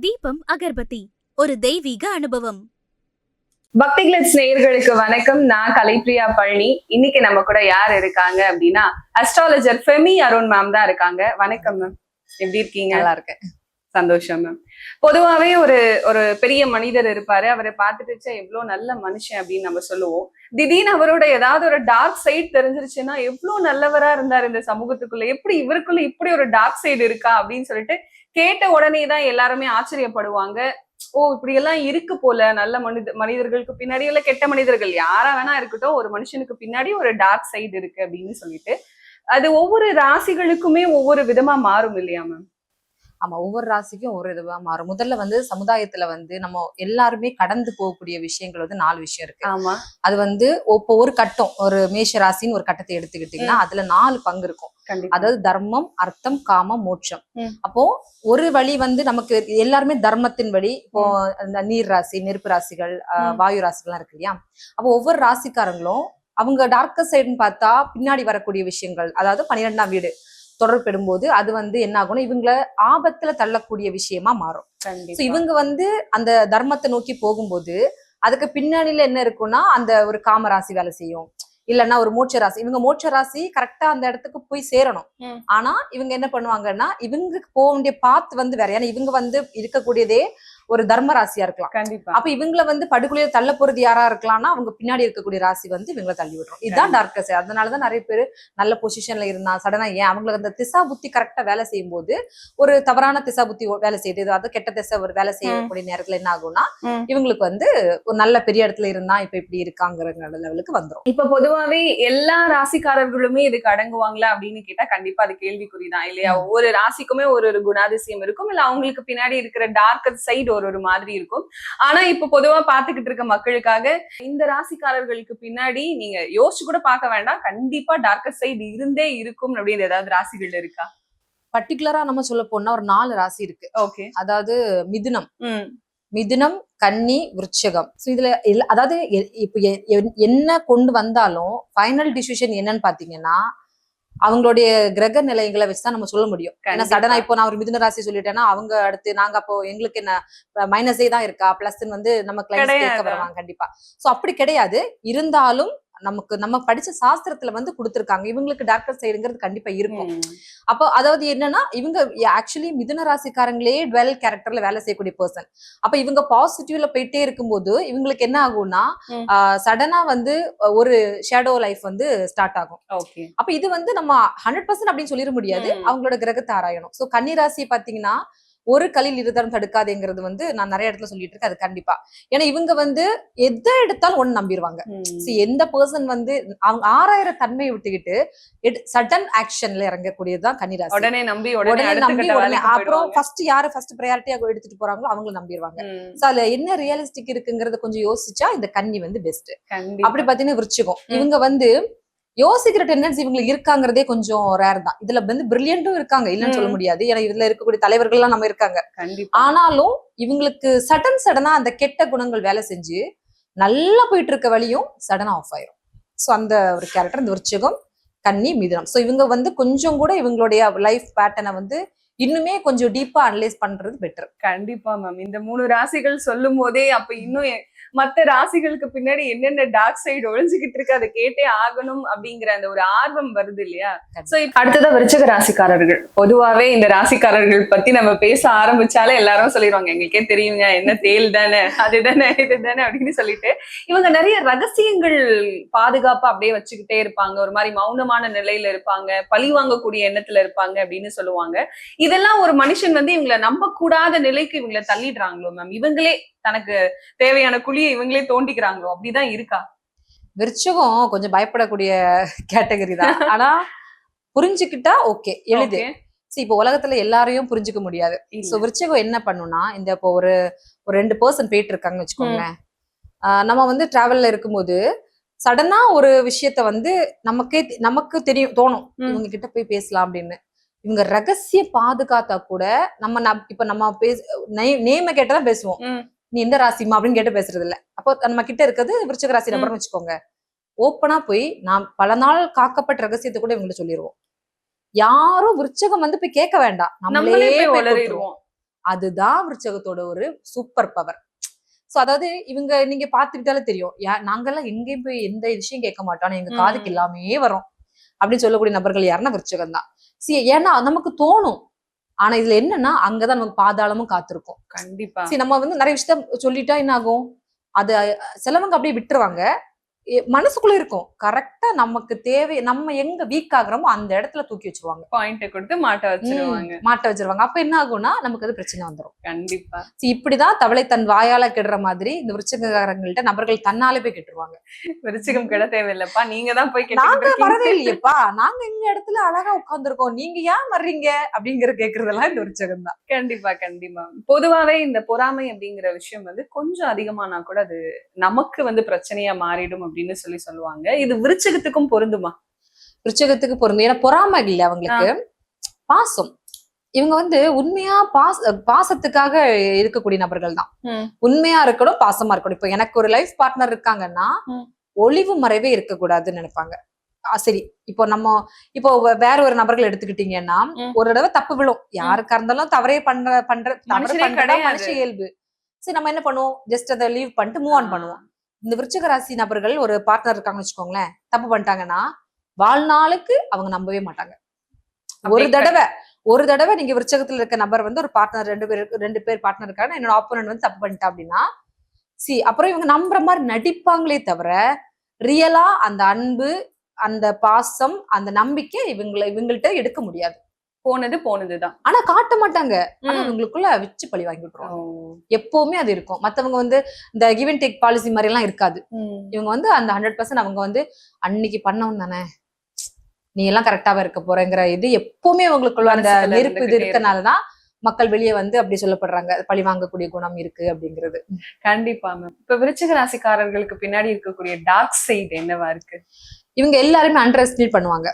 தீபம் அகர்பத்தி ஒரு தெய்வீக அனுபவம். பக்தி கிளிட்ஸ் நேயர்களுக்கு வணக்கம். நான் கலைப்பிரியா பழனி. இன்னைக்கு நம்ம கூட யார் இருக்காங்க அப்படின்னா அஸ்ட்ராலஜர் ஃபெமி அருண் மேம் தான் இருக்காங்க. வணக்கம் மேம், எப்படி இருக்கீங்க? நல்லா இருக்கேன். சந்தோஷம் மேம். பொதுவாவே ஒரு ஒரு பெரிய மனிதர் இருப்பாரு, அவரை பார்த்துட்டு எவ்வளவு நல்ல மனுஷன் அப்படின்னு நம்ம சொல்லுவோம். திடீர்னு அவரோட ஏதாவது ஒரு டார்க் சைடு தெரிஞ்சிருச்சுன்னா எவ்வளவு நல்லவரா இருந்தார் இந்த சமூகத்துக்குள்ள, எப்படி இவருக்குள்ள இப்படி ஒரு டார்க் சைடு இருக்கா அப்படின்னு சொல்லிட்டு கேட்ட உடனே தான் எல்லாருமே ஆச்சரியப்படுவாங்க. ஓ, இப்படி எல்லாம் இருக்கு போல, நல்ல மனிதர்களுக்கு பின்னாடி இல்ல கெட்ட மனிதர்கள் யாரா வேணா இருக்கட்டும், ஒரு மனுஷனுக்கு பின்னாடி ஒரு டார்க் சைடு இருக்கு அப்படின்னு சொல்லிட்டு அது ஒவ்வொரு ராசிகளுக்குமே ஒவ்வொரு விதமா மாறும் இல்லையா மேம்? ஆமா, ஒவ்வொரு ராசிக்கும் ஒவ்வொரு இதுவா மாறும். முதல்ல சமுதாயத்துல நம்ம எல்லாருமே கடந்து போகக்கூடிய விஷயங்கள் 4 விஷயம் இருக்கு. ஆமா, அது இப்போ ஒரு கட்டம், ஒரு மேஷ ராசின்னு ஒரு கட்டத்தை எடுத்துக்கிட்டீங்கன்னா அதுல 4 பங்கு இருக்கும். அதாவது தர்மம், அர்த்தம், காமம், மோட்சம். அப்போ ஒரு வழி நமக்கு எல்லாருமே தர்மத்தின் வழி. இப்போ இந்த நீர் ராசி, நெருப்பு ராசிகள், வாயு ராசிகள்லாம் இருக்கு இல்லையா? அப்போ ஒவ்வொரு ராசிக்காரங்களும் அவங்க டார்க்கர் சைடுன்னு பார்த்தா பின்னாடி வரக்கூடிய விஷயங்கள், அதாவது 12ஆம் வீடு தொடர்பெடும்போது அது என்ன ஆகும்னா இவங்கள ஆபத்துல தள்ளக்கூடிய விஷயமா மாறும். இவங்க அந்த தர்மத்தை நோக்கி போகும்போது அதுக்கு பின்னணியில என்ன இருக்கும்னா அந்த ஒரு காமராசி வேலை செய்யும், இல்லைன்னா ஒரு மோட்ச ராசி. இவங்க மோட்ச ராசி கரெக்டா அந்த இடத்துக்கு போய் சேரணும். ஆனா இவங்க என்ன பண்ணுவாங்கன்னா இவங்க போக வேண்டிய பாத் வேற. ஏன்னா இவங்க இருக்கக்கூடியதே ஒரு தர்ம ராசியா இருக்கலாம். கண்டிப்பா. அப்ப இவங்கள படுகொலையில தள்ள போறது யாரா இருக்கலாம்னா அவங்க பின்னாடி இருக்கக்கூடிய ராசி இவங்களை தள்ளி விடுறோம். இதுதான் டார்க்கஸ். அதனாலதான் நிறைய பேர் நல்ல பொசிஷன்ல இருந்தா சடனா ஏன் அவங்களுக்கு அந்த திசா புத்தி கரெக்டா வேலை செய்யும் போது ஒரு தவறான திசா புத்தி வேலை செய்யுது, அதாவது கெட்ட திசை ஒரு வேலை செய்யக்கூடிய நேரத்துல என்ன ஆகும்னா இவங்களுக்கு ஒரு நல்ல பெரிய இடத்துல இருந்தா இப்ப இப்படி இருக்காங்கிற லெவலுக்கு வந்துடும். இப்ப பொதுவாவே எல்லா ராசிக்காரர்களுமே இதுக்கு அடங்குவாங்களா அப்படின்னு கேட்டா கண்டிப்பா அது கேள்விக்குறிதான் இல்லையா? ஒவ்வொரு ராசிக்குமே ஒரு ஒரு குணாதிசயம் இருக்கும், இல்ல அவங்களுக்கு பின்னாடி இருக்கிற டார்க்கர் சைடு ஒரு மாதிரி இருக்கும். ஆனா இப்ப பொதுவா பாத்துக்கிட்டு இருக்க மக்களுக்காக இந்த ராசிக்காரர்களுக்கு பின்னாடி நீங்க யோசிச்சு கூட பார்க்க வேண்டாம், கண்டிப்பா டார்க்கர் சைடு இருந்தே இருக்கும் அப்படின்னு ஏதாவது ராசிகள் இருக்கா? பர்டிகுலரா நம்ம சொல்ல போனா ஒரு 4 ராசி இருக்கு. ஓகே. அதாவது மிதுனம், கன்னி, விருச்சகம். இதுல அதாவது இப்ப என்ன கொண்டு வந்தாலும் ஃபைனல் டிசிஷன் என்னன்னு பாத்தீங்கன்னா அவங்களுடைய கிரக நிலையங்களை வச்சுதான் நம்ம சொல்ல முடியும். ஏன்னா சடனா இப்போ நான் ஒரு மிதுன ராசி சொல்லிட்டேன்னா அவங்க அடுத்து நாங்க அப்போ எங்களுக்கு என்ன மைனஸே தான் இருக்கா, பிளஸ் நம்ம கிளைண்ட்ஸ் கேட்க வருவாங்க. கண்டிப்பா. சோ அப்படி கிடையாது. இருந்தாலும் நம்ம படிச்ச சாஸ்திரத்துல கொடுத்திருக்காங்க இவங்களுக்கு டார்க்கர் சைடுங்கிறது கண்டிப்பா இருக்கும். அப்போ அதாவது என்னன்னா இவங்க ஆக்சுவலி மிதுன ராசிக்காரங்களே டுவெல் கேரக்டர்ல வேலை செய்யக்கூடிய பர்சன். அப்ப இவங்க பாசிட்டிவ்ல போயிட்டே இருக்கும்போது இவங்களுக்கு என்ன ஆகும்னா சடனா ஒரு ஷேடோ லைஃப் ஸ்டார்ட் ஆகும். அப்ப இது நம்ம 100% அப்படின்னு சொல்லிட முடியாது, அவங்களோட கிரகத்தை ஆராயணும். சோ கன்னி ராசி பாத்தீங்கன்னா ஒரு கலில் இருதரம் தடுக்காதுங்கிறது நான் நிறைய இடத்துல சொல்லிட்டு இருக்கேன். அது கண்டிப்பா. ஏன்னா இவங்க எதை எடுத்தாலும் ஒண்ணு நம்பிடுவாங்க. எந்த பர்சன் அவங்க 6000 தன்மையை விட்டுக்கிட்டு சடன் ஆக்ஷன்ல இறங்கக்கூடியதுதான் கன்னிராசி. உடனே நம்பி அப்புறம் ஃபர்ஸ்ட் ப்ரையாரிட்டியா எடுத்துட்டு போறாங்களோ அவங்கள நம்பிடுவாங்க. அதுல என்ன ரியலிஸ்டிக் இருக்குங்கிறத கொஞ்சம் யோசிச்சா இந்த கன்னி பெஸ்ட். அப்படி பாத்தீங்கன்னா விருச்சிகம் இவங்க யோசிக்கிற டெண்டன்சி இவங்களுக்கு இருக்காங்கிறதே கொஞ்சம் ரேர் தான். இதுல பிரில்லியன்ட்டும் இருக்காங்க, இல்லன்னு சொல்ல முடியாது. ஏன்னா இதுல இருக்கக்கூடிய தலைவர்கள் எல்லாம் நம்ம இருக்காங்க. ஆனாலும் இவங்களுக்கு சடனா அந்த கெட்ட குணங்கள் வேலை செஞ்சு நல்லா போயிட்டு இருக்க வழியும் சடனா ஆஃப் ஆயிரும். சோ அந்த ஒரு கேரக்டர் இந்த விருச்சிகம், கன்னி, மிதுனம். சோ இவங்க கொஞ்சம் கூட இவங்களுடைய லைஃப் பேட்டர்னை இன்னுமே கொஞ்சம் டீப்பா அனலைஸ் பண்றது பெட்டர். கண்டிப்பா மேம். இந்த 3 ராசிகள் சொல்லும் போதே அப்ப இன்னும் மத்த ராசிகளுக்கு பின்னாடி என்னென்ன டார்க் சைடு ஒழிஞ்சுக்கிட்டு இருக்கு அதை கேட்டே ஆகணும் அப்படிங்கிற அந்த ஒரு ஆர்வம் வருது இல்லையா? சோ இப்ப அடுத்ததான் விருச்சிக ராசிக்காரர்கள். பொதுவாவே இந்த ராசிக்காரர்கள் பத்தி நம்ம பேச ஆரம்பிச்சாலே எல்லாரும் சொல்லிடுவாங்க எங்களுக்கே தெரியுங்க, என்ன தேல் தானே, அதுதானே, இதுதானே அப்படின்னு சொல்லிட்டு இவங்க நிறைய ரகசியங்கள் பாதுகாப்பா அப்படியே வச்சுக்கிட்டே இருப்பாங்க. ஒரு மாதிரி மௌனமான நிலையில இருப்பாங்க, பழி வாங்கக்கூடிய எண்ணத்துல இருப்பாங்க அப்படின்னு சொல்லுவாங்க. இதெல்லாம் ஒரு மனுஷன் இவங்களை நம்ப கூடாத நிலைக்கு இவங்களை தள்ளிடுறாங்களோ மேம்? இவங்களே தனக்கு தேவையான குழியை இவங்களே தோண்டிக்கிறாங்களோ? அப்படிதான் இருக்கா? விருச்சகம் கொஞ்சம் பயப்படக்கூடிய கேட்டகரி தான். ஆனா புரிஞ்சுக்கிட்டா ஓகே, எளிது. இப்ப உலகத்துல எல்லாரையும் புரிஞ்சுக்க முடியாது. சோ விருச்சகம் என்ன பண்ணும்னா இப்போ ஒரு 2 பர்சன் போயிட்டு இருக்காங்கன்னு வச்சுக்கோங்களேன். நம்ம டிராவல்ல இருக்கும்போது சடனா ஒரு விஷயத்த நமக்கு தெரியும், தோணும் இவங்க கிட்ட போய் பேசலாம் அப்படின்னு. இவங்க ரகசிய பாதுகாத்தா கூட இப்ப நம்ம நேம கேட்டதான் பேசுவோம். நீ எந்த ராசிமா அப்படின்னு கேட்டு பேசுறது இல்ல. அப்போ நம்ம கிட்ட இருக்கிறது விருச்சிக ராசி நபர்னு வச்சுக்கோங்க. ஓப்பனா போய் நாம் பல நாள் காக்கப்பட்ட ரகசியத்தை கூட இவங்களுக்கு சொல்லிடுவோம். யாரும் விருச்சகம் போய் கேட்க வேண்டாம், நம்மளே வளரிடுவோம். அதுதான் விருச்சகத்தோட ஒரு சூப்பர் பவர். சோ அதாவது இவங்க நீங்க பாத்துக்கிட்டாலே தெரியும், நாங்கெல்லாம் எங்கேயும் போய் எந்த விஷயம் கேட்க மாட்டோம், ஆனா எங்க காதுக்கு எல்லாமே வரும் அப்படின்னு சொல்லக்கூடிய நபர்கள் யாருன்னா விருச்சகம் தான். ஏன்னா நமக்கு தோணும், ஆனா இதுல என்னன்னா அங்கதான் நமக்கு பாதாளமும் காத்திருக்கும். கண்டிப்பா. நம்ம வந்து நிறைய விஷயத்த சொல்லிட்டா என்ன ஆகும், அது சிலவங்க அப்படியே விட்டுருவாங்க. மனசுக்குள்ள இருக்கும் கரெக்டா நமக்கு தேவை, நம்ம எங்க வீக் ஆகுறோமோ அந்த இடத்துல தூக்கி வச்சிருவாங்க, பாயிண்ட் கொடுத்து மாட்ட வச்சிருவாங்க. அப்ப என்ன ஆகும்னா நமக்கு அது பிரச்சனை வந்துடும். கண்டிப்பா. இப்படிதான் தவளை தன் வாயால கெடுற மாதிரி இந்த விருச்சிகக்காரங்கள்ட்ட நபர்கள் தன்னாலே போய் கெட்டுருவாங்க. விருச்சிகம் கெட தேவையில்லப்பா, நீங்க தான் போய் நாங்க வரவே இல்லையப்பா, நாங்க எங்க இடத்துல அழகா உட்கார்ந்துருக்கோம், நீங்க ஏன் வர்றீங்க அப்படிங்கிற கேக்குறதெல்லாம் இந்த விருச்சகம் தான். கண்டிப்பா கண்டிப்பா. பொதுவாவே இந்த பொறாமை அப்படிங்கிற விஷயம் வந்து கொஞ்சம் அதிகமானா கூட அது நமக்கு வந்து பிரச்சனையா மாறிடும் அப்படின்னு சொல்லுவாங்க. இது விருச்சகத்துக்கும் பொருந்துமா? விருச்சகத்துக்கு பொருந்தும். ஏன்னா பொறாமை இல்ல அவங்களுக்கு, பாசம். இவங்க வந்து உண்மையா பாசத்துக்காக இருக்கக்கூடிய நபர்கள் தான். உண்மையா இருக்கணும், பாசமா இருக்கணும். இப்ப எனக்கு ஒரு லைஃப் பார்ட்னர் இருக்காங்கன்னா ஒளிவு மறைவே இருக்கக்கூடாதுன்னு நினைப்பாங்க. சரி, இப்போ இப்போ வேற ஒரு நபர்கள் எடுத்துக்கிட்டீங்கன்னா ஒரு தடவை தப்பு விழும், யாருக்கா இருந்தாலும் தவறே பண்ற மனுஷ இயல்பு. சரி, நம்ம என்ன பண்ணுவோம், ஜஸ்ட் அதை லீவ் பண்ணிட்டு மூவ் ஆன் பண்ணுவோம். இந்த விருச்சிக ராசி நபர்கள் ஒரு பார்ட்னர் இருக்காங்கன்னு வச்சுக்கோங்களேன், தப்பு பண்ணிட்டாங்கன்னா வாழ்நாளுக்கு அவங்க நம்பவே மாட்டாங்க. ஒரு தடவை நீங்க விருச்சகத்துல இருக்க நபர் வந்து ஒரு பார்ட்னர், ரெண்டு பேர் பார்ட்னர் இருக்காங்க, என்னோட ஆப்போனன்ட் வந்து தப்பு பண்ணிட்டா அப்படின்னா அப்புறம் இவங்க நம்புற மாதிரி நடிப்பாங்களே தவிர ரியலா அந்த அன்பு, அந்த பாசம், அந்த நம்பிக்கை இவங்கள்ட்ட எடுக்க முடியாது. போனதுதான். ஆனா காட்ட மாட்டாங்க, ஆனா இவங்களுக்குள்ள வச்சு பழி வாங்கி விட்டுருவாங்க. எப்பவுமே அது இருக்கும். மத்தவங்க வந்து இந்த கிவ் அண்ட் டேக் பாலிசி மாதிரி எல்லாம் இருக்காது. இவங்க வந்து அந்த 100% அவங்க வந்து அன்னைக்கு பண்ணவன் தானே, நீ எல்லாம் கரெக்டாவே இருக்க போறங்கிற இது எப்பவுமே உங்களுக்குள்ள அந்த நெருப்பு இது இருக்கனாலதான் மக்கள் வெளியே வந்து அப்படி சொல்லப்படுறாங்க, பழி வாங்கக்கூடிய குணம் இருக்கு அப்படிங்கிறது. கண்டிப்பா மேம். இப்ப விருச்சிக ராசிக்காரர்களுக்கு பின்னாடி இருக்கக்கூடிய டார்க் சைடு என்னவா இருக்கு? இவங்க எல்லாருமே அண்டர் எஸ்டிமேட் பண்ணுவாங்க.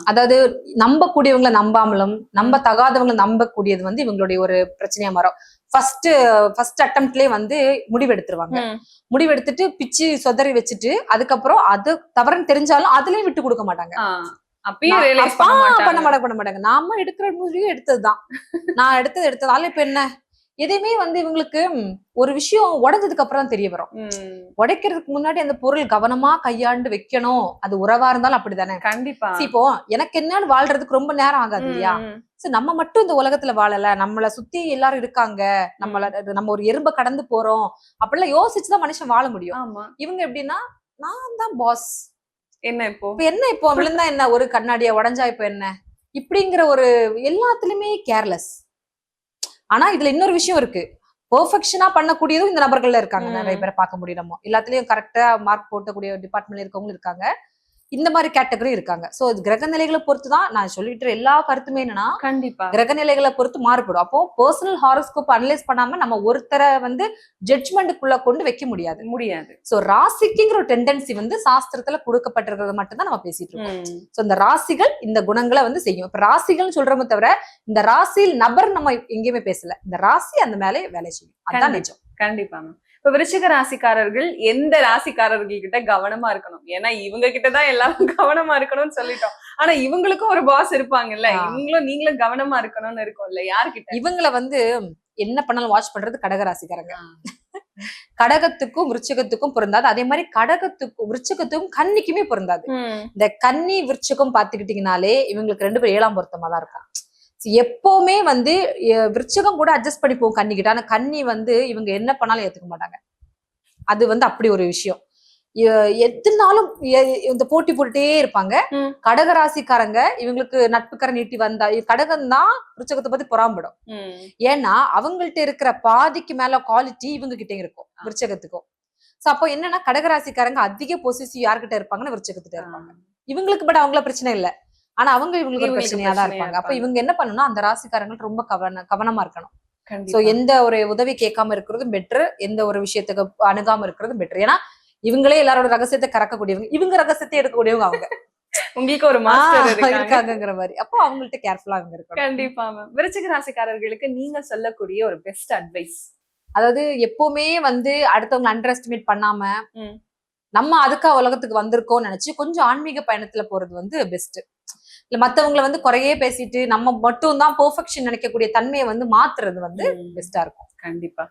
அதாவது நம்பக்கூடியவங்களை நம்பாமலும் நம்ப தகாதவங்களை நம்பக்கூடியது வந்து இவங்களுடைய ஒரு பிரச்சனையா மாறும். ஃபர்ஸ்ட் அட்டம்ப்ட்லயே வந்து முடிவெடுத்துருவாங்க. முடிவெடுத்துட்டு பிச்சு சொதறி வச்சுட்டு அதுக்கப்புறம் அது தவறுன்னு தெரிஞ்சாலும் அதுலயும் விட்டு கொடுக்க மாட்டாங்க. பண்ண மாட்டாங்க. நாம எடுக்கிற முடிவு எடுத்ததுதான், நான் எடுத்ததால இப்ப என்ன, எதையுமே வந்து இவங்களுக்கு ஒரு விஷயம் உடைஞ்சதுக்கு அப்புறம் தான் தெரிய வரும். உடைக்கிறதுக்கு முன்னாடி அந்த பொருள் கவனமா கையாண்டு வைக்கணும். அது உறவா இருந்தாலும் அப்படித்தானே. கண்டிப்பா. இப்போ எனக்கு என்னன்னு வாழ்றதுக்கு ரொம்ப நேரம் ஆகாது இல்லையா? நம்ம மட்டும் இந்த உலகத்துல வாழல, நம்மள சுத்தி எல்லாரும் இருக்காங்க, நம்ம ஒரு எறும்ப கடந்து போறோம் அப்படிலாம் யோசிச்சுதான் மனுஷன் வாழ முடியும். இவங்க எப்படின்னா, நான் தான் பாஸ், என்ன இப்போ விழுந்தா என்ன, ஒரு கண்ணாடியா உடஞ்சா இப்ப என்ன, இப்படிங்கிற ஒரு எல்லாத்துலயுமே கேர்லெஸ். ஆனா இதுல இன்னொரு விஷயம் இருக்கு, பெர்ஃபெக்ஷனா பண்ணக்கூடியதும் இந்த நபர்கள்ல இருக்காங்க. நிறைய பேரை பார்க்க முடியும். எல்லாத்துலயும் கரெக்டா மார்க் போட்டக்கூடிய டிபார்ட்மெண்ட்ல இருக்கவங்க இருக்காங்க, இந்த மாதிரி கேட்டகரி இருக்காங்க. சோ கிரக நிலைகளை பொறுத்துதான் நான் சொல்லிட்டு எல்லா கருத்துமே என்னன்னா, கண்டிப்பா கிரக நிலைகளை பொறுத்து மாறுபடும். அப்போ பர்சனல் ஹாரோஸ்கோப் அனலைஸ் பண்ணாம நம்ம ஒருத்தரை வந்து ஜட்ஜ்மெண்ட்டுக்குள்ள கொண்டு வைக்க முடியாது. சோ ராசிக்குங்கிற ஒரு டெண்டன்சி வந்து சாஸ்திரத்துல கொடுக்கப்பட்டிருக்கிறத மட்டும் தான் நம்ம பேசிட்டு இருக்கோம். சோ இந்த ராசிகள் இந்த குணங்களை வந்து செய்யும். இப்ப ராசிகள் சொல்றோமே தவிர இந்த ராசியில் நபர் நம்ம எங்கேயுமே பேசல, இந்த ராசி அந்த மேலே வேலை செய்யும். அதான் நிஜம். கண்டிப்பா. இப்ப விருச்சிக ராசிக்காரர்கள் எந்த ராசிக்காரர்கள் கிட்ட கவனமா இருக்கணும்? ஏன்னா இவங்க கிட்டதான் எல்லாரும் கவனமா இருக்கணும்னு சொல்லிட்டோம். ஆனா இவங்களுக்கும் ஒரு பாஸ் இருப்பாங்கல்ல, நீங்களும் கவனமா இருக்கணும்னு இருக்கும்ல, யாருக்கிட்ட? இவங்களை வந்து என்ன பண்ணாலும் வாட்ச் பண்றது கடகராசிக்காரங்க. கடகத்துக்கும் விருச்சிகத்துக்கும் பொருந்தாது. அதே மாதிரி விருச்சிகத்துக்கும் கன்னிக்குமே பொருந்தாது. இந்த கன்னி விருச்சிகம் பாத்துக்கிட்டீங்கன்னாலே இவங்களுக்கு 2 பேரும் 7ஆம் பொருத்தமா தான் இருக்கும். எப்பவுமே வந்து விருச்சிகம் கூட அட்ஜஸ்ட் பண்ணி போகும் கன்னிக்கிட்ட. ஆனா கன்னி வந்து இவங்க என்ன பண்ணாலும் ஏத்துக்க மாட்டாங்க. அது வந்து அப்படி ஒரு விஷயம். எதுனாலும் இந்த போட்டி போட்டுட்டே இருப்பாங்க. கடகராசிக்காரங்க இவங்களுக்கு நட்புக்கரை நீட்டி வந்தா கடகம் தான் விருச்சகத்தை பத்தி பொறாம்படும். ஏன்னா அவங்கள்ட்ட இருக்கிற பாதிக்கு மேல குவாலிட்டி இவங்க கிட்ட இருக்கும் விருச்சகத்துக்கும். சோ அப்போ என்னன்னா கடகராசிக்காரங்க அதிக பொசிசிவ் யார்கிட்ட இருப்பாங்கன்னா விருச்சகத்திட்ட இருப்பாங்க. இவங்களுக்கு பட் அவங்கள பிரச்சனை இல்லை, ஆனா அவங்க இவங்களுக்கு ஒரு பிரச்சனையா தான் இருப்பாங்க. அப்ப இவங்க என்ன பண்ணணும்னா அந்த ராசிக்காரங்க ரொம்ப கவனமா இருக்கணும். சோ எந்த ஒரு உதவி கேட்காம இருக்கிறதும் பெட்டர், எந்த ஒரு விஷயத்துக்கு அணுகாம இருக்கிறதும் பெட்டர். ஏன்னா இவங்களே எல்லாரோட ரகசியத்தை கறக்கக்கூடியவங்க, இவங்க ரகசியத்தை எடுக்கக்கூடியவங்க அவங்க. உங்களுக்கு ஒரு மாஸ்டர் இருக்காங்கங்கிற மாதிரி. அப்போ அவங்கள்ட்ட கேர்ஃபுல்லா அவங்க இருக்கணும். கண்டிப்பா மேம். விருச்சிக ராசிக்காரர்களுக்கு நீங்க சொல்லக்கூடிய ஒரு பெஸ்ட் அட்வைஸ்? அதாவது எப்பவுமே வந்து அடுத்தவங்க அண்டர் எஸ்டிமேட் பண்ணாம நம்ம அதுக்கா உலகத்துக்கு வந்திருக்கோம்னு நினைச்சு கொஞ்சம் ஆன்மீக பயணத்துல போறது வந்து பெஸ்ட். இல்ல மத்தவங்களை வந்து குறையே பேசிட்டு நம்ம மட்டும் தான் பெர்ஃபெக்ஷன் நினைக்கக்கூடிய தன்மையை வந்து மாத்துறது வந்து பெஸ்டா இருக்கும். கண்டிப்பா.